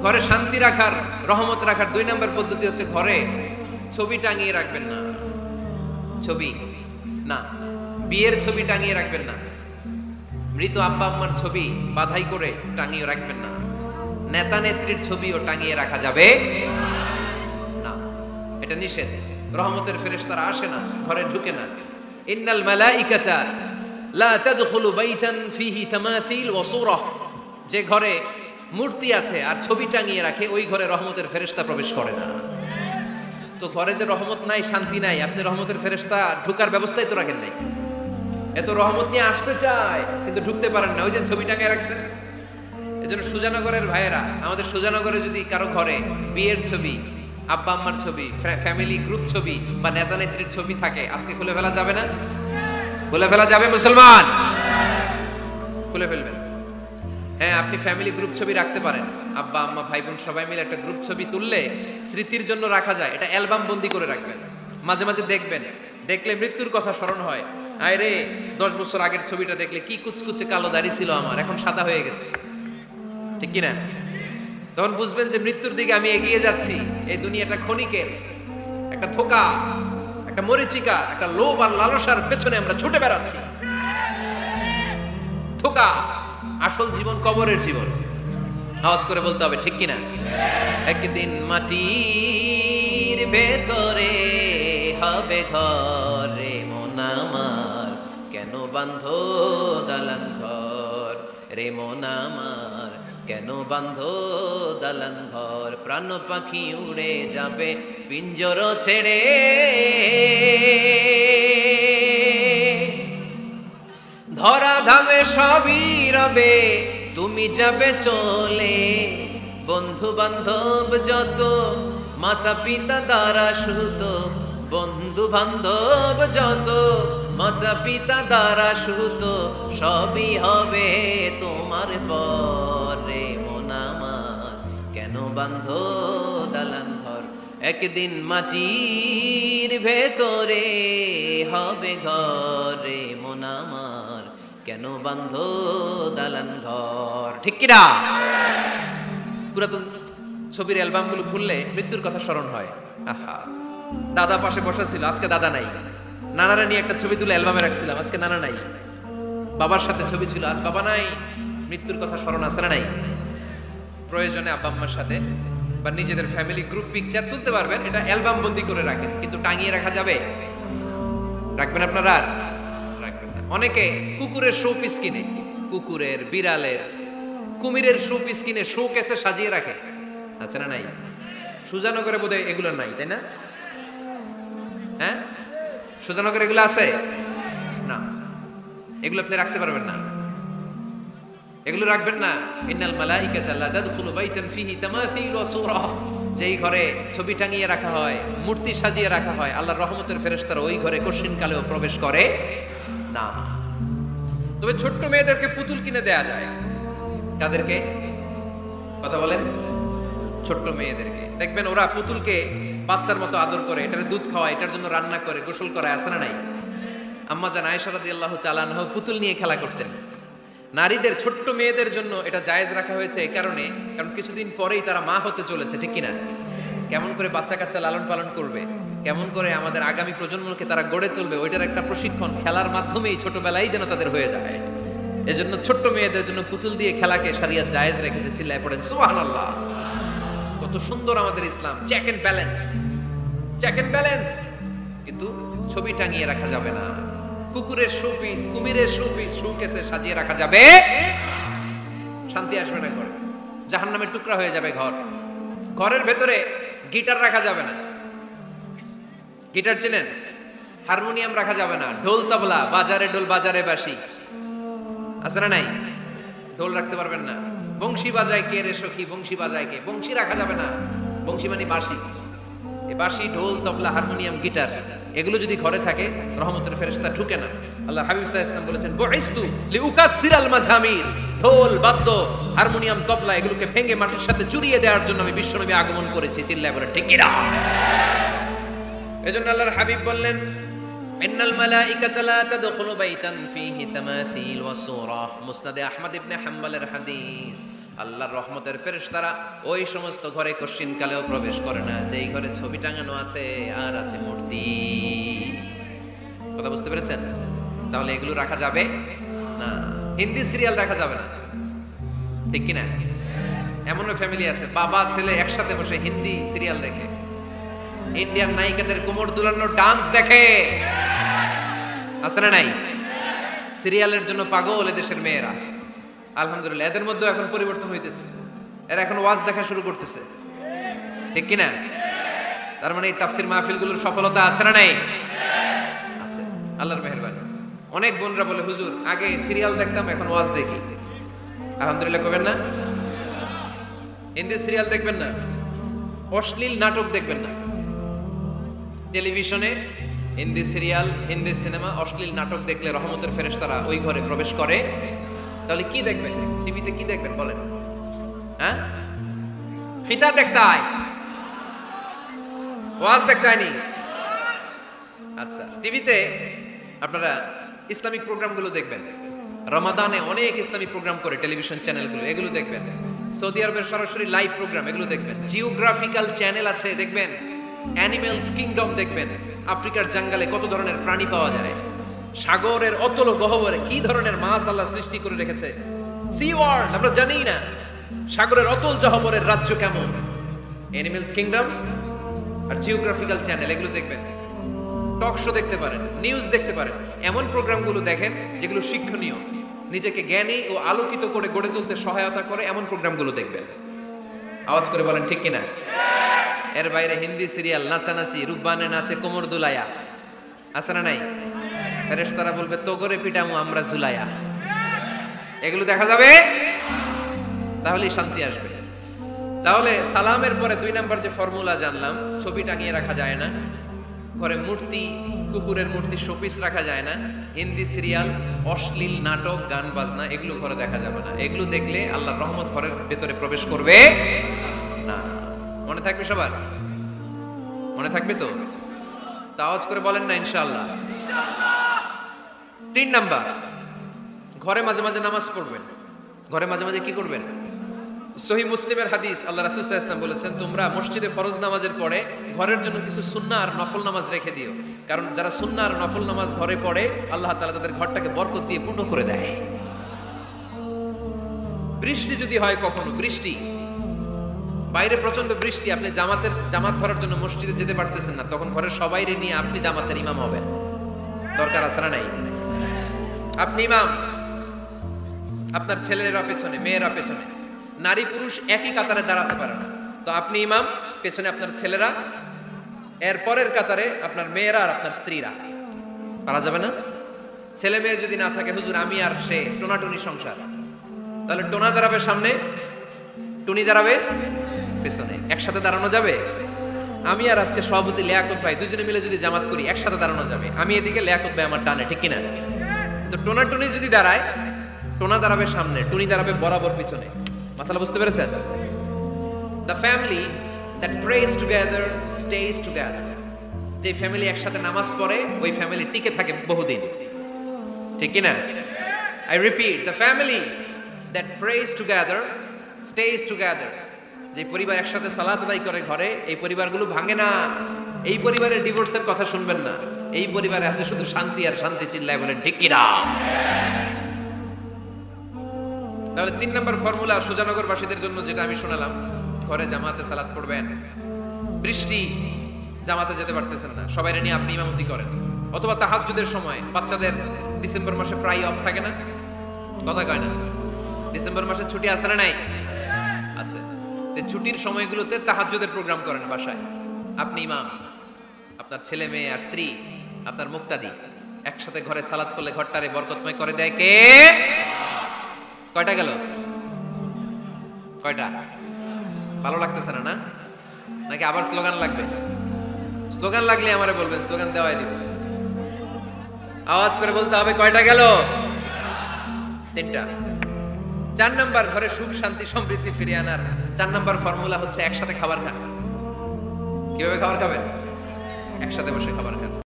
ঘরে শান্তি রাখার, রহমত রাখার 2 নম্বর পদ্ধতি হচ্ছে ঘরে ছবি টাঙিয়ে রাখবেন না। ছবি না, বিয়ের ছবি টাঙিয়ে রাখবেন না। মৃত আব্বা আম্মার ছবি বাধাই করে টাঙিয়ে রাখবেন না। নেতা নেত্রীর ছবিও টাঙিয়ে রাখা যাবে না, এটা নিষেধ। রহমতের ফেরেশতারা আসে না, ঘরে ঢুকে না। ইন্নাল মালাইকাতা লা তাদখুলু বাইতান ফিহি তামাসিল ওয়া সূরাহ, যে ঘরে মূর্তি আছে আর ছবি টাঙিয়ে রাখে ওই ঘরে রহমতের ফেরেশতা প্রবেশ করে না। তো ঘরে যে রহমত নাই, শান্তি নাই, আপনি রহমতের ফেরেশতা ঢোকার ব্যবস্থাই তো রাখেন নাই। এত রহমত নিয়ে আসতে চায় কিন্তু ঢুকতে পারেন না, ওই যে ছবি টাঙিয়ে রাখছেন। এজন্য সুজানগরের ভাইয়েরা, আমাদের সুজানগরে যদি কারো ঘরে বিয়ের ছবি, আব্বা আম্মার ছবি, ফ্যামিলি গ্রুপ ছবি বা নেতা নেত্রীর ছবি থাকে, আজকে খুলে ফেলা যাবে না? খুলে ফেলা যাবে মুসলমান? খুলে ফেলবেন। হ্যাঁ, আপনি ফ্যামিলি গ্রুপ ছবি রাখতে পারেন। আব্বা আম্মা ভাই বোন সবাই মিলে একটা গ্রুপ ছবি তুললে স্মৃতির জন্য রাখা যায়। এটা অ্যালবাম বন্দি করে রাখবেন। মাঝে মাঝে দেখবেন, দেখলে মৃত্যুর কথা স্মরণ হয়। আয় রে, 10 বছর আগের ছবিটা দেখলে কি কুচকুচে কালো দাড়ি ছিল আমার, এখন সাদা হয়ে গেছে, ঠিক কিনা? তখন বুঝবেন যে মৃত্যুর দিকে আমি এগিয়ে যাচ্ছি। এই দুনিয়াটা ক্ষণিকের, একটা ধোঁকা, একটা মরিচিকা, একটা লোভ আর লালসার পেছনে আমরা ছুটে বেড়াচ্ছি। ধোঁকা, আসল জীবন কবরের জীবন। আওয়াজ করে বলতে হবে, ঠিক কিনা? একদিন মাটির ভেতরে হবে ঘরে মন আমার, কেন বাঁধো দালান ঘর রে মন আমার, কেন বাঁধো দালান ঘর। প্রাণ পাখি উড়ে যাবে পিঞ্জর ছেড়ে, ধরা ধামে সবই রবে তুমি যাবে চলে। বন্ধু বান্ধব যত, মাতা পিতা দ্বারা সুত, বন্ধু বান্ধব যত, মাতা পিতা দ্বারা সুত, সবই হবে তোমার পরে মন আমার, কেন বাঁধো দালান ঘর। একদিন মাটির ভেতরে হবে ঘরে মন আমার, কেন বাঁধো দালান ঘর, ঠিক কিনা? পুরাতন ছবির অ্যালবামগুলো খুললে মৃত্যুর কথা স্মরণ হয়। আহা, দাদা পাশে বসা ছিল, আজকে দাদা নাই। নানারা নিয়ে একটা ছবি তুলে অ্যালবামে রাখছিলাম, আজকে নানা নাই। বাবার সাথে ছবি ছিল, আজ বাবা নাই। মৃত্যুর কথা স্মরণ আছে না নাই? প্রয়োজনে আব্বা আম্মার সাথে বা নিজেদের ফ্যামিলি গ্রুপ পিকচার তুলতে পারবেন, এটা অ্যালবাম বন্দি করে রাখেন, কিন্তু টাঙিয়ে রাখা যাবে? রাখবেন আপনারা? আর রাখবেন না। অনেকে কুকুরের শো পিস কিনে, কুকুরের, বিড়ালের, কুমিরের শো পিস কিনে শো কেসে সাজিয়ে রাখে, আছে না নাই? সুজানগরে বোধহয় এগুলো নাই, তাই না? হ্যাঁ, সুজানগরে এগুলো আছে না? এগুলো আপনি রাখতে পারবেন না, এগুলো রাখবেন না। ইন্নাল মালাইকাতা লা তাদখুলু বাইতান ফিহি তামাসিল ওয়া সূরাহ, যেই ঘরে ছবি টাঙিয়ে রাখা হয়, মূর্তি সাজিয়ে রাখা হয়, আল্লাহর রহমতের ফেরেশতারা ওই ঘরে কশিন কালেও প্রবেশ করে না। তবে ছোট্ট মেয়েদেরকে পুতুল কিনে দেয়া যায়। কাদেরকে কথা বলেন? ছোট্ট মেয়েদেরকে দেখবেন, ওরা পুতুলকে বাচ্চার মতো আদর করে, এটার দুধ খাওয়ায়, এটার জন্য রান্না করে, গোসল করায়, আছে না নাই? আম্মা জান আয়েশা রাদিয়াল্লাহু তাআলা আনহা পুতুল নিয়ে খেলা করতেন। নারীদের, ছোট্ট মেয়েদের জন্য এটা জায়েজ রাখা হয়েছে এই কারণে, কারণ কিছুদিন পরেই তারা মা হতে চলেছে, ঠিক কিনা? কেমন করে বাচ্চা কাচ্চা লালন পালন করবে, কেমন করে আমাদের আগামী প্রজন্মকে তারা গড়ে তুলবে, ওইটার একটা প্রশিক্ষণ খেলার মাধ্যমেই ছোটবেলায় যেন তাদের হয়ে যায়। এজন্য ছোট্ট মেয়েদের জন্য পুতুল দিয়ে খেলাকে শরিয়ত জায়েজ রেখেছে। চিল্লায় পড়েন সুবহানাল্লাহ। কত সুন্দর আমাদের Islam, check and balance, check and balance. কিন্তু ছবি টাঙিয়ে রাখা যাবে না। কুকুরের শোপিস, কুমিরের শোপিস শোকেসে সাজিয়ে রাখা যাবে, শান্তি আসবে না ঘরে, জাহান্নামের টুকরা হয়ে যাবে ঘর। ঘরের ভেতরে গিটার রাখা যাবে না। গিটার চেনেন? হারমোনিয়াম রাখা যাবে না। ঢোল তবলা, বাজারে ঢোল বাজারে বাঁশি, আছে না নাই? ঢোল রাখতে পারবেন না। বংশী বাজায় কে রে সখী, বংশী বাজায় কে? বংশী রাখা যাবে না। বংশী মানে বাঁশি। এই বাঁশি, ঢোল, তবলা, হারমোনিয়াম, গিটার, এগুলো যদি ঘরে থাকে রহমতের ফেরেশতা ঢুকে না। আল্লাহর হাবিব সাল্লাল্লাহু আলাইহি ওয়াসাল্লাম বলেছেন, বুইস্তু লিউকাসসিরাল মাযামির, ঢোল, বাদ্য, হারমোনিয়াম, তবলা এগুলোকে ভেঙে মাটির সাথে চুরিয়ে দেওয়ার জন্য আমি বিশ্বনবী আগমন করেছি। চিল্লায় বলে ঠিক কিনা? এজন্য আল্লাহর হাবিব বললেন, ইন্নাল মালাইকাতা লা তাদখুলু বাইতান ফিহি তামাসিল ওয়া সূরাহ। মুসনাদে আহমদ ইবনে হাম্বলের হাদিস। আল্লাহর রহমতের ফেরেশতারা ওই সমস্ত ঘরে কশ্চিনকালেও প্রবেশ করে না যেই ঘরে ছবি টাঙানো আছে আর আছে মূর্তি। কথা বুঝতে পেরেছেন? তাহলে এগুলো রাখা যাবে না। হিন্দি সিরিয়াল দেখা যাবে না, ঠিক কিনা? এমনও ফ্যামিলি আছে বাবা ছেলে একসাথে বসে হিন্দি সিরিয়াল দেখে, ইন্ডিয়ান নায়িকাদের কোমর দুলানো ডান্স দেখে, আছে না নাই? সিরিয়ালের জন্য পাগল এদেশের মেয়েরা। আলহামদুলিল্লাহ এদের মধ্যে এখন পরিবর্তন হইতেছে, এরা এখন ওয়াজ দেখা শুরু করতেছে, ঠিক কিনা? তার মানে এই তাফসির মাহফিলগুলোর সফলতা আছে না নাই? আছে, আল্লাহর মেহেরবানি। অনেক বোনরা বলে হুজুর আগে সিরিয়াল দেখতাম এখন ওয়াজ দেখি। আলহামদুলিল্লাহ করবেন না? হিন্দি সিরিয়াল দেখবেন না, অশ্লীল নাটক দেখবেন না। টেলিভিশনে হিন্দি সিরিয়াল, হিন্দি সিনেমা, অশ্লীল নাটক দেখলে রহমতের ফেরেশতারা ওই ঘরে প্রবেশ করে। তাহলে কি দেখবেন? টিভিতে কি দেখবেন বলেন? হ্যাঁ, ফিতা দেখতে হয়, ওয়াজ দেখতে হয়নি। আচ্ছা, টিভিতে আপনারা ইসলামিক প্রোগ্রামগুলো দেখবেন। রমাদানে অনেক ইসলামিক প্রোগ্রাম করে টেলিভিশন চ্যানেলগুলো, এগুলো দেখবেন। সৌদি আরবের সরাসরি লাইভ প্রোগ্রাম, এগুলো দেখবেন। জিওগ্রাফিক্যাল চ্যানেল আছে, দেখবেন। অ্যানিমেলস কিংডম দেখবেন, আফ্রিকার জঙ্গলে কত ধরনের প্রাণী পাওয়া যায়, সাগরের অতল গহ্বরে কি ধরনের মাছ আল্লাহ সৃষ্টি করে রেখেছে। সি ওয়ার্ল্ড আমরা জানি না, সাগরের অতল গহ্বরের রাজ্য কেমন। অ্যানিমেলস কিংডম আর জিওগ্রাফিক্যাল চ্যানেল, এগুলো দেখবেন। টক শো দেখতে পারেন, নিউজ দেখতে পারেন। এমন প্রোগ্রামগুলো দেখেন যেগুলো শিক্ষণীয়, নিজেকে জ্ঞানী ও আলোকিত করে গড়ে তুলতে সহায়তা করে, এমন প্রোগ্রামগুলো দেখবেন। আওয়াজ করে বলেন ঠিক কিনা? এর বাইরে হিন্দি সিরিয়াল, নাচানাচি, রূপবানে নাচে কোমর দুলায়া, আছে না নাই? ফেরেশতারা বলবে তো করে পিটামু আমরা ঝুলায়া। এগুলো দেখা যাবে, তাহলেই শান্তি আসবে। তাহলে সালামের পরে 2 নাম্বার যে ফর্মুলা জানলাম, ছবি টাঙিয়ে রাখা যায় না, ঘরে মূর্তি, কুকুরের মূর্তি, শোপিস রাখা যায় না, হিন্দি সিরিয়াল, অশ্লীল নাটক, গান বাজনা, এগুলো ঘরে দেখা যাবে না। এগুলো দেখলে আল্লাহর রহমত ঘরের ভেতরে প্রবেশ করবে না। মনে থাকবে সবার? মনে থাকবে তো? আওয়াজ করে বলেন না ইনশাআল্লাহ। 3 নাম্বার, ঘরে মাঝে মাঝে নামাজ পড়বেন। ঘরে মাঝে মাঝে কি করবেন? সহিহ মুসলিমের হাদিস, আল্লাহ রাসূল সাল্লাল্লাহু আলাইহি ওয়াসাল্লাম বলেছেন, তোমরা মসজিদে ফরজ নামাজের পরে ঘরের জন্য কিছু সুন্নাহ আর নফল নামাজ রেখে দিও, কারণ যারা সুন্নাহ আর নফল নামাজ ঘরে পড়ে আল্লাহ তাআলা তাদের ঘরটাকে বরকত দিয়ে পূর্ণ করে দেয়। বৃষ্টি যদি হয়, কখনো বৃষ্টি, বাইরে প্রচন্ড বৃষ্টি, আপনি জামাত ধরার জন্য মসজিদে যেতে পারতেছেন না, তখন ঘরের সবাইরে নিয়ে আপনি জামাতের ইমাম হবেন। দরকার আছে না নাই? আপনি ইমাম, আপনার ছেলেরা পেছনে, মেয়েরা পেছনে, নারী পুরুষ একই কাতারে দাঁড়াতে পারে না, তো আপনি ইমাম, পেছনে আপনার ছেলেরা, এর পরের কাতারে আপনার মেয়েরা আর আপনার স্ত্রীরা। পারা যাবে না? ছেলে মেয়ে যদি না থাকে, হুজুর আমি আর সে টোনাটুনি সংসার, তাহলে টোনা দাঁড়াবে সামনে, টুনি দাঁড়াবে পেছনে, একসাথে দাঁড়ানো যাবে? আমি আর আজকে সভাপতি লিয়াকত ভাই দুজনে মিলে যদি জামাত করি, একসাথে দাঁড়ানো যাবে। আমি এদিকে, লিয়াকত ভাই আমার ডানে, ঠিক কিনা? তো টোনা টুনি যদি দাঁড়ায়, টোনা দাঁড়াবে সামনে, টুনি দাঁড়াবে বরাবর পিছনে। মাসালা বুঝতে পেরেছেন? The family that prays together stays together. যে ফ্যামিলি একসাথে নামাজ পড়ে, ওই ফ্যামিলি টিকে থাকে বহুদিন, ঠিক কিনা? I repeat, the family that prays together stays together. যে পরিবার একসাথে সালাত আদায় করে ঘরে, এই পরিবারগুলো ভাঙে না। এই পরিবারের ডিভোর্সের কথা শুনবেন না। এই পরিবারে আছে শুধু শান্তি আর শান্তি। চিল্লায় বলেন ঠিক কিনা? তাহলে 3 নম্বর ফর্মুলা সুজানগরবাসীদের জন্য যেটা আমি শোনালাম, ঘরে জামাতে সালাত পড়বেন। বৃষ্টি, জামাতে যেতে পারতেছেন না, সবাই নিয়ে আপনি ইমামতি করেন, অথবা তাহাজ্জুদের সময় বাচ্চাদের ডিসেম্বর মাসে প্রায় অফ থাকে না, কথা কয় না? ডিসেম্বর মাসে ছুটি আছে না নাই? আচ্ছা, এই ছুটির সময়গুলোতে তাহাজ্জুদের প্রোগ্রাম করেন বাসায়। আপনি ইমাম, আপনার ছেলে মেয়ে আর স্ত্রী, আপনার মুক্তাদি একসাথে ঘরে সালাত করলে ঘরটারে বরকতময় করে দেয় কে? কয়টা গেল? কয়টা? ভালো লাগতেছে না? নাকি আবার স্লোগান লাগবে? স্লোগান লাগলে আমারে বলবেন, স্লোগান দেওয়াই দিব। আওয়াজ করে বলতে হবে কয়টা গেল? 3টা। 4 নাম্বার, ঘরে সুখ শান্তি সমৃদ্ধি ফিরিয়ে আনার 4 নাম্বার ফর্মুলা হচ্ছে একসাথে খাবার খান। কিভাবে খাবার খাবেন? একসাথে বসে খাবার খান।